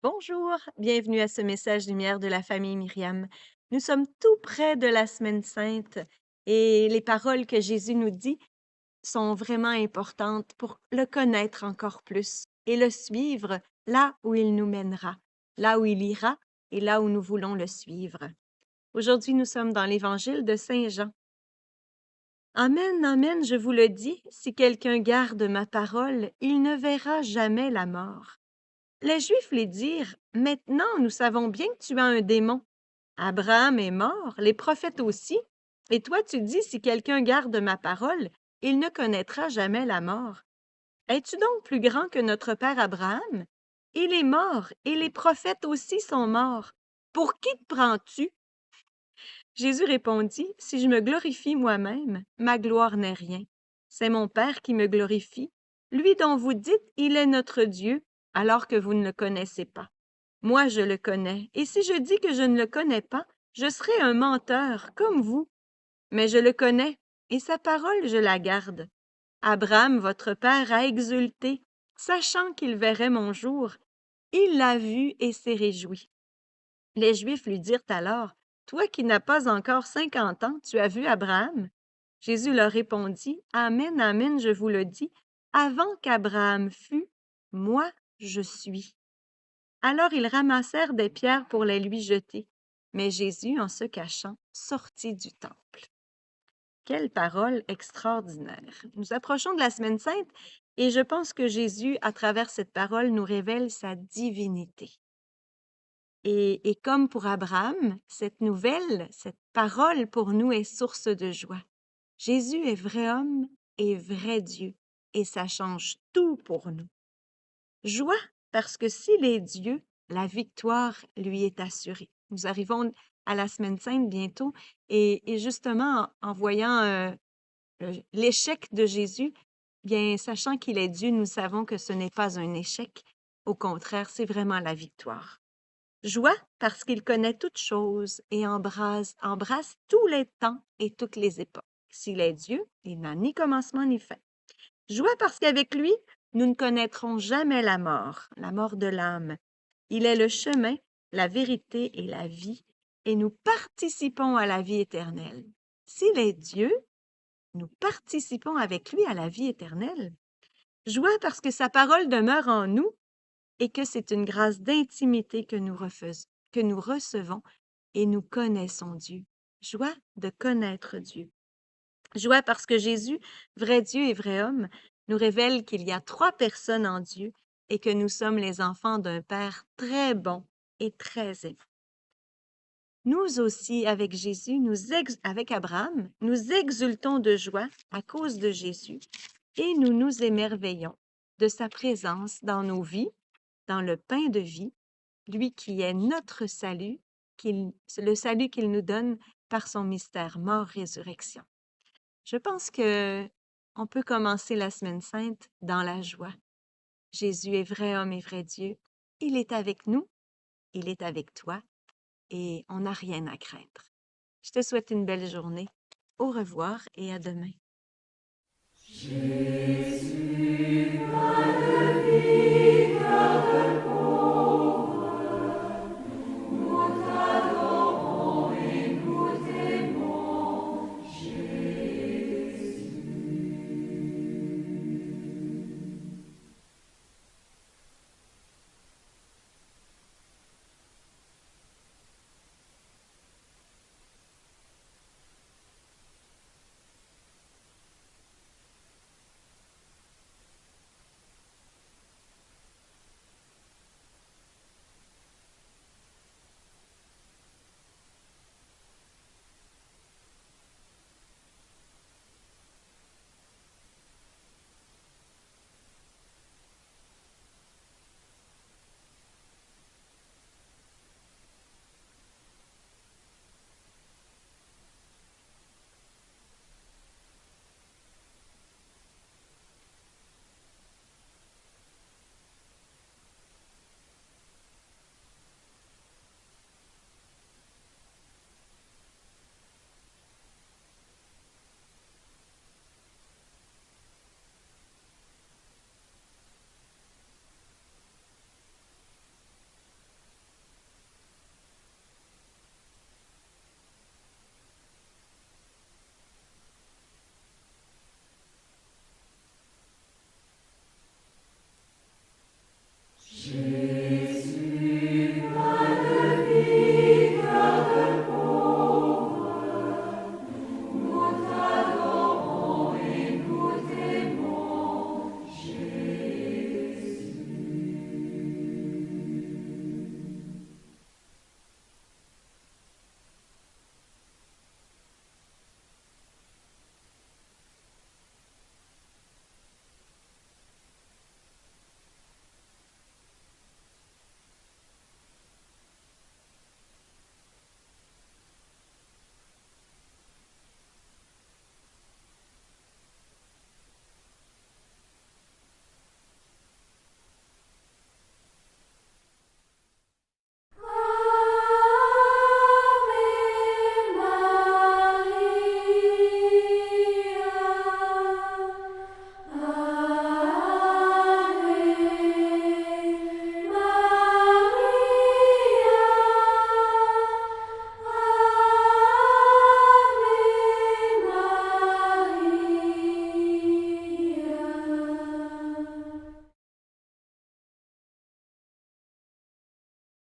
Bonjour, bienvenue à ce message lumière de la famille Myriam. Nous sommes tout près de la Semaine Sainte et les paroles que Jésus nous dit sont vraiment importantes pour le connaître encore plus et le suivre là où il nous mènera, là où il ira et là où nous voulons le suivre. Aujourd'hui, nous sommes dans l'Évangile de Saint Jean. Amen, amen, je vous le dis, si quelqu'un garde ma parole, il ne verra jamais la mort. Les Juifs lui dirent: Maintenant, nous savons bien que tu as un démon. Abraham est mort, les prophètes aussi. Et toi, tu dis: Si quelqu'un garde ma parole, il ne connaîtra jamais la mort. Es-tu donc plus grand que notre père Abraham? Il est mort, et les prophètes aussi sont morts. Pour qui te prends-tu? Jésus répondit: Si je me glorifie moi-même, ma gloire n'est rien. C'est mon Père qui me glorifie, lui dont vous dites: Il est notre Dieu, alors que vous ne le connaissez pas. Moi, je le connais, et si je dis que je ne le connais pas, je serai un menteur, comme vous. Mais je le connais, et sa parole, je la garde. Abraham, votre père, a exulté, sachant qu'il verrait mon jour. Il l'a vu et s'est réjoui. Les Juifs lui dirent alors: Toi qui n'as pas encore 50 ans, tu as vu Abraham? Jésus leur répondit: Amen, amen, je vous le dis, avant qu'Abraham fût, moi je suis. Alors ils ramassèrent des pierres pour les lui jeter. Mais Jésus, en se cachant, sortit du temple. Quelle parole extraordinaire! Nous approchons de la Semaine sainte et je pense que Jésus, à travers cette parole, nous révèle sa divinité. Et comme pour Abraham, cette nouvelle, cette parole pour nous est source de joie. Jésus est vrai homme et vrai Dieu, et ça change tout pour nous. Joie parce que s'il est Dieu, la victoire lui est assurée. Nous arrivons à la Semaine sainte bientôt, et justement, en voyant l'échec de Jésus, bien, sachant qu'il est Dieu, nous savons que ce n'est pas un échec. Au contraire, c'est vraiment la victoire. Joie parce qu'il connaît toutes choses et embrasse tous les temps et toutes les époques. S'il est Dieu, il n'a ni commencement ni fin. Joie parce qu'avec lui, nous ne connaîtrons jamais la mort de l'âme. Il est le chemin, la vérité et la vie, et nous participons à la vie éternelle. S'il est Dieu, nous participons avec lui à la vie éternelle. Joie parce que sa parole demeure en nous et que c'est une grâce d'intimité que nous recevons et nous connaissons Dieu. Joie de connaître Dieu. Joie parce que Jésus, vrai Dieu et vrai homme, nous révèle qu'il y a trois personnes en Dieu et que nous sommes les enfants d'un Père très bon et très aimant. Nous aussi, avec Jésus, avec Abraham, nous exultons de joie à cause de Jésus et nous nous émerveillons de sa présence dans nos vies, dans le pain de vie, lui qui est notre salut, le salut qu'il nous donne par son mystère mort-résurrection. Je pense que on peut commencer la Semaine sainte dans la joie. Jésus est vrai homme et vrai Dieu. Il est avec nous, il est avec toi et on n'a rien à craindre. Je te souhaite une belle journée. Au revoir et à demain. Jésus